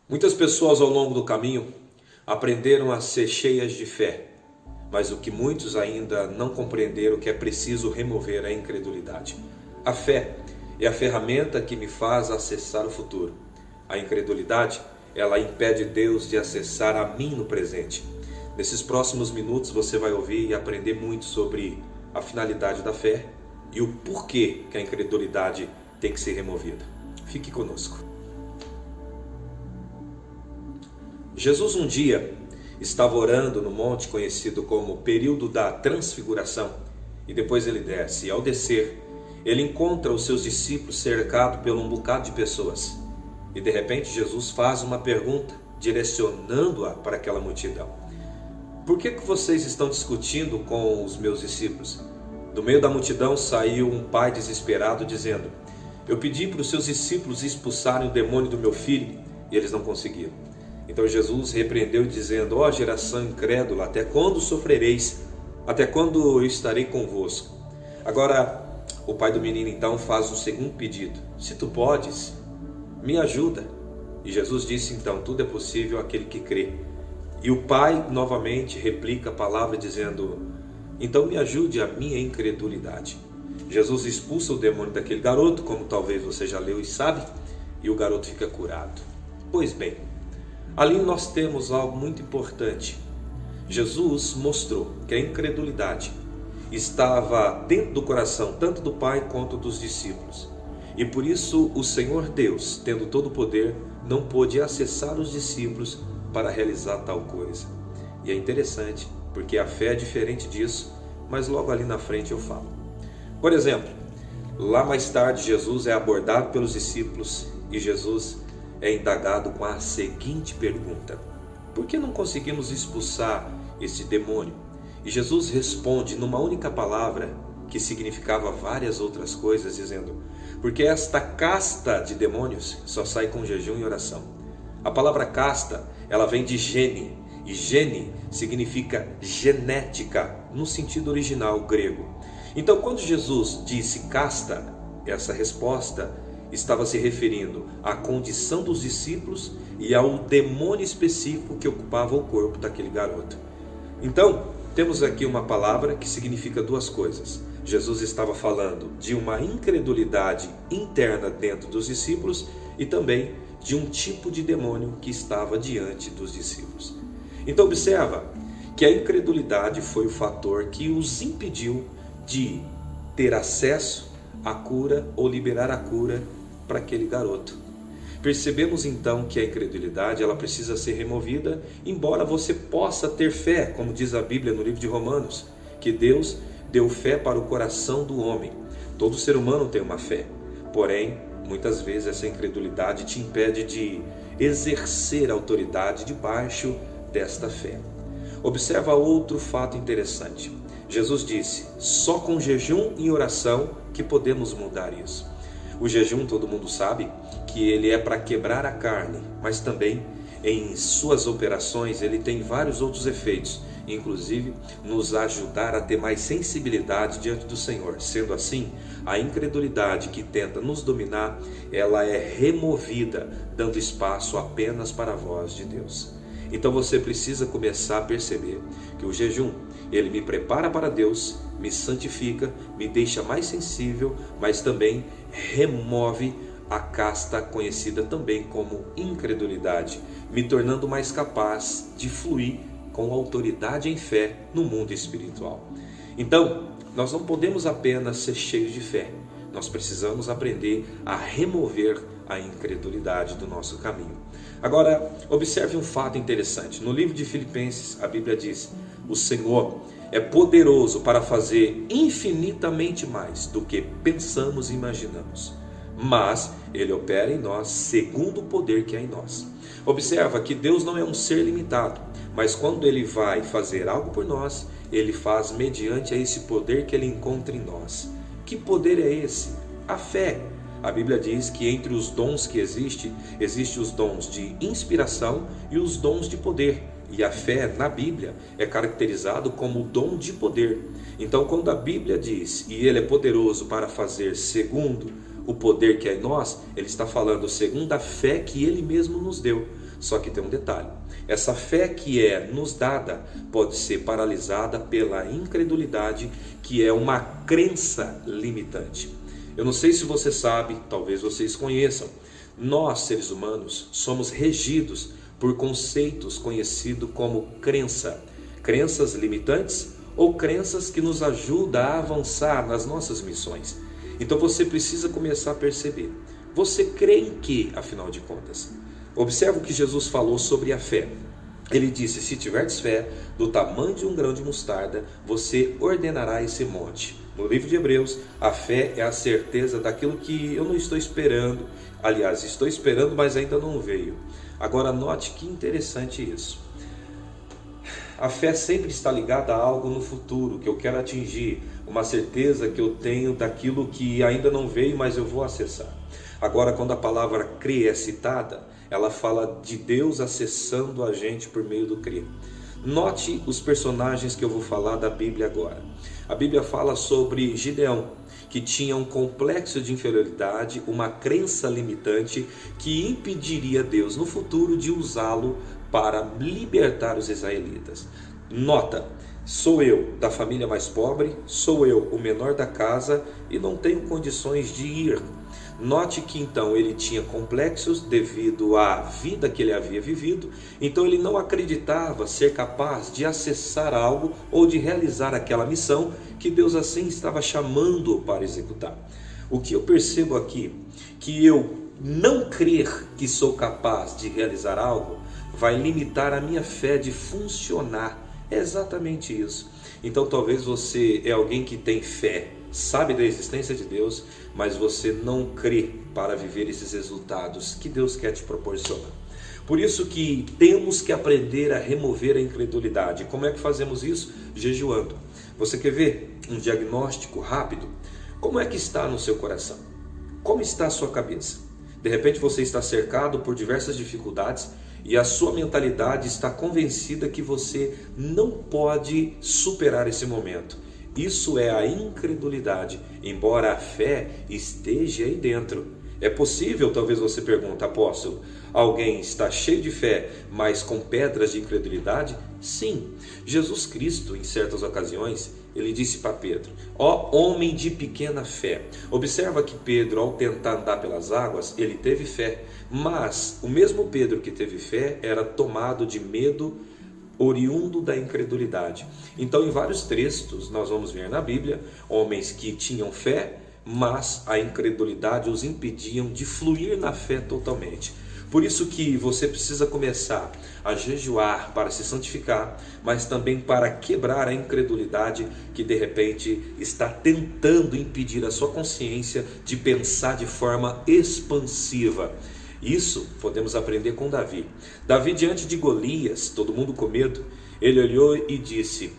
Muitas pessoas ao longo do caminho aprenderam a ser cheias de fé, mas o que muitos ainda não compreenderam é que é preciso remover a incredulidade. A fé é a ferramenta que me faz acessar o futuro. A incredulidade, ela impede Deus de acessar a mim no presente. Nesses próximos minutos você vai ouvir e aprender muito sobre a finalidade da fé e o porquê que a incredulidade tem que ser removida. Fique conosco. Jesus um dia estava orando no monte conhecido como período da transfiguração e depois ele desce. E ao descer, ele encontra os seus discípulos cercados por um bocado de pessoas. E de repente Jesus faz uma pergunta, direcionando-a para aquela multidão. Por que vocês estão discutindo com os meus discípulos? Do meio da multidão saiu um pai desesperado dizendo: eu pedi para os seus discípulos expulsarem o demônio do meu filho e eles não conseguiram. Então Jesus repreendeu dizendo: ó geração incrédula, até quando sofrereis? Até quando eu estarei convosco? Agora o pai do menino então faz um segundo pedido: se tu podes, me ajuda. E Jesus disse então: tudo é possível àquele que crê. E o pai novamente replica a palavra dizendo: então me ajude a minha incredulidade. Jesus expulsa o demônio daquele garoto, como talvez você já leu e sabe, e o garoto fica curado. Pois bem, ali nós temos algo muito importante. Jesus mostrou que a incredulidade estava dentro do coração tanto do Pai quanto dos discípulos. E por isso o Senhor Deus, tendo todo o poder, não pôde acessar os discípulos para realizar tal coisa. E é interessante, porque a fé é diferente disso, mas logo ali na frente eu falo. Por exemplo, lá mais tarde Jesus é abordado pelos discípulos e Jesus é indagado com a seguinte pergunta: por que não conseguimos expulsar este demônio? E Jesus responde numa única palavra que significava várias outras coisas, dizendo: porque esta casta de demônios só sai com jejum e oração. A palavra casta, ela vem de gene, e gene significa genética, no sentido original grego. Então quando Jesus disse casta, essa resposta estava se referindo à condição dos discípulos e ao demônio específico que ocupava o corpo daquele garoto. Então, temos aqui uma palavra que significa duas coisas. Jesus estava falando de uma incredulidade interna dentro dos discípulos e também de um tipo de demônio que estava diante dos discípulos. Então observa que a incredulidade foi o fator que os impediu de ter acesso à cura ou liberar a cura para aquele garoto. Percebemos então que a incredulidade ela precisa ser removida, embora você possa ter fé, como diz a Bíblia no livro de Romanos, que Deus deu fé para o coração do homem. Todo ser humano tem uma fé, porém, muitas vezes essa incredulidade te impede de exercer a autoridade debaixo desta fé. Observa outro fato interessante. Jesus disse: só com jejum e oração que podemos mudar isso. O jejum, todo mundo sabe que ele é para quebrar a carne, mas também em suas operações ele tem vários outros efeitos, inclusive nos ajudar a ter mais sensibilidade diante do Senhor. Sendo assim, a incredulidade que tenta nos dominar, ela é removida, dando espaço apenas para a voz de Deus. Então você precisa começar a perceber que o jejum, ele me prepara para Deus, me santifica, me deixa mais sensível, mas também remove a casta conhecida também como incredulidade, me tornando mais capaz de fluir com autoridade em fé no mundo espiritual. Então, nós não podemos apenas ser cheios de fé, nós precisamos aprender a remover a incredulidade do nosso caminho. Agora, observe um fato interessante. No livro de Filipenses, a Bíblia diz: o Senhor é poderoso para fazer infinitamente mais do que pensamos e imaginamos, mas Ele opera em nós segundo o poder que há em nós. Observa que Deus não é um ser limitado, mas quando Ele vai fazer algo por nós, Ele faz mediante a esse poder que Ele encontra em nós. Que poder é esse? A fé. A Bíblia diz que entre os dons que existem os dons de inspiração e os dons de poder. E a fé na Bíblia é caracterizado como o dom de poder. Então quando a Bíblia diz, e Ele é poderoso para fazer segundo o poder que é em nós, Ele está falando segundo a fé que Ele mesmo nos deu. Só que tem um detalhe: essa fé que é nos dada pode ser paralisada pela incredulidade, que é uma crença limitante. Eu não sei se você sabe, talvez vocês conheçam, nós seres humanos somos regidos por conceitos conhecidos como crenças limitantes ou crenças que nos ajudam a avançar nas nossas missões. Então você precisa começar a perceber, você crê em que, afinal de contas? Observe o que Jesus falou sobre a fé. Ele disse: se tiverdes fé do tamanho de um grão de mostarda, você ordenará esse monte. No livro de Hebreus, a fé é a certeza daquilo que eu não estou esperando. Aliás, estou esperando, mas ainda não veio. Agora note que interessante isso. A fé sempre está ligada a algo no futuro, que eu quero atingir, uma certeza que eu tenho daquilo que ainda não veio, mas eu vou acessar. Agora, quando a palavra crer é citada, ela fala de Deus acessando a gente por meio do crer. Note os personagens que eu vou falar da Bíblia agora. A Bíblia fala sobre Gideão, que tinha um complexo de inferioridade, uma crença limitante que impediria Deus no futuro de usá-lo para libertar os israelitas. Nota: sou eu da família mais pobre, sou eu o menor da casa e não tenho condições de ir. Note que então ele tinha complexos devido à vida que ele havia vivido, então ele não acreditava ser capaz de acessar algo ou de realizar aquela missão que Deus assim estava chamando para executar. O que eu percebo aqui, que eu não crer que sou capaz de realizar algo, vai limitar a minha fé de funcionar. É exatamente isso. Então talvez você é alguém que tem fé, sabe da existência de Deus, mas você não crê para viver esses resultados que Deus quer te proporcionar. Por isso que temos que aprender a remover a incredulidade. Como é que fazemos isso? Jejuando. Você quer ver um diagnóstico rápido? Como é que está no seu coração? Como está a sua cabeça? De repente você está cercado por diversas dificuldades e a sua mentalidade está convencida que você não pode superar esse momento. Isso é a incredulidade, embora a fé esteja aí dentro. É possível, talvez você pergunte: apóstolo, alguém está cheio de fé, mas com pedras de incredulidade? Sim. Jesus Cristo, em certas ocasiões, ele disse para Pedro: ó homem de pequena fé. Observa que Pedro, ao tentar andar pelas águas, ele teve fé, mas o mesmo Pedro que teve fé era tomado de medo oriundo da incredulidade. Então, em vários textos, nós vamos ver na Bíblia, homens que tinham fé, mas a incredulidade os impediam de fluir na fé totalmente. Por isso que você precisa começar a jejuar para se santificar, mas também para quebrar a incredulidade que de repente está tentando impedir a sua consciência de pensar de forma expansiva. Isso podemos aprender com Davi. Davi, diante de Golias, todo mundo com medo, ele olhou e disse: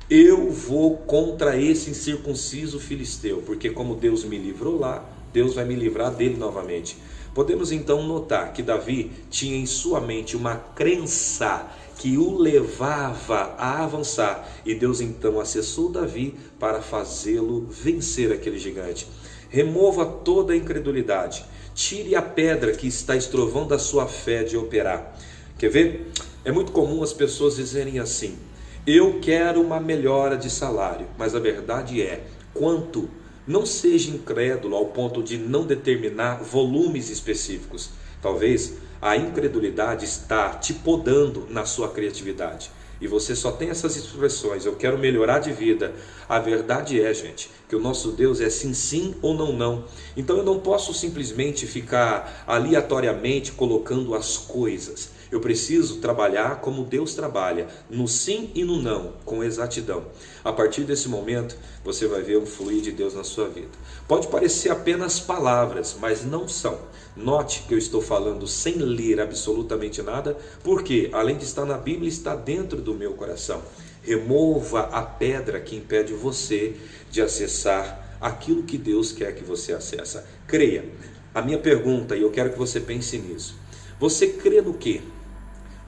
eu vou contra esse incircunciso filisteu, porque como Deus me livrou lá, Deus vai me livrar dele novamente. Podemos então notar que Davi tinha em sua mente uma crença que o levava a avançar, e Deus então acessou Davi para fazê-lo vencer aquele gigante. Remova toda a incredulidade. Tire a pedra que está estrovando a sua fé de operar. Quer ver? É muito comum as pessoas dizerem assim: eu quero uma melhora de salário. Mas a verdade é: quanto? Não seja incrédulo ao ponto de não determinar volumes específicos. Talvez a incredulidade está te podando na sua criatividade. E você só tem essas expressões: eu quero melhorar de vida. A verdade é, gente, que o nosso Deus é sim, sim ou não, não. Então eu não posso simplesmente ficar aleatoriamente colocando as coisas. Eu preciso trabalhar como Deus trabalha, no sim e no não, com exatidão. A partir desse momento, você vai ver um fluir de Deus na sua vida. Pode parecer apenas palavras, mas não são. Note que eu estou falando sem ler absolutamente nada, porque além de estar na Bíblia, está dentro do meu coração. Remova a pedra que impede você de acessar aquilo que Deus quer que você acesse. Creia. A minha pergunta, e eu quero que você pense nisso: você crê no quê?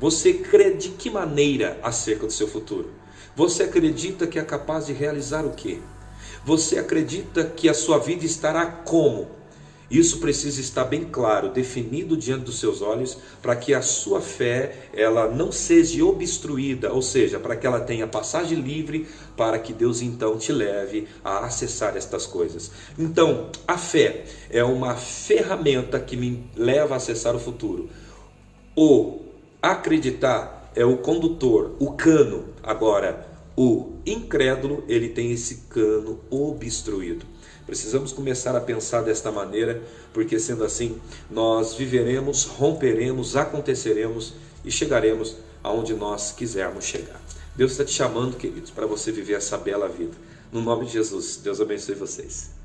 Você crê de que maneira acerca do seu futuro? Você acredita que é capaz de realizar o quê? Você acredita que a sua vida estará como? Isso precisa estar bem claro, definido diante dos seus olhos, para que a sua fé ela não seja obstruída, ou seja, para que ela tenha passagem livre, para que Deus então te leve a acessar estas coisas. Então, a fé é uma ferramenta que me leva a acessar o futuro. O acreditar é o condutor, o cano. Agora, o incrédulo, ele tem esse cano obstruído. Precisamos começar a pensar desta maneira, porque sendo assim, nós viveremos, romperemos, aconteceremos e chegaremos aonde nós quisermos chegar. Deus está te chamando, queridos, para você viver essa bela vida. No nome de Jesus, Deus abençoe vocês.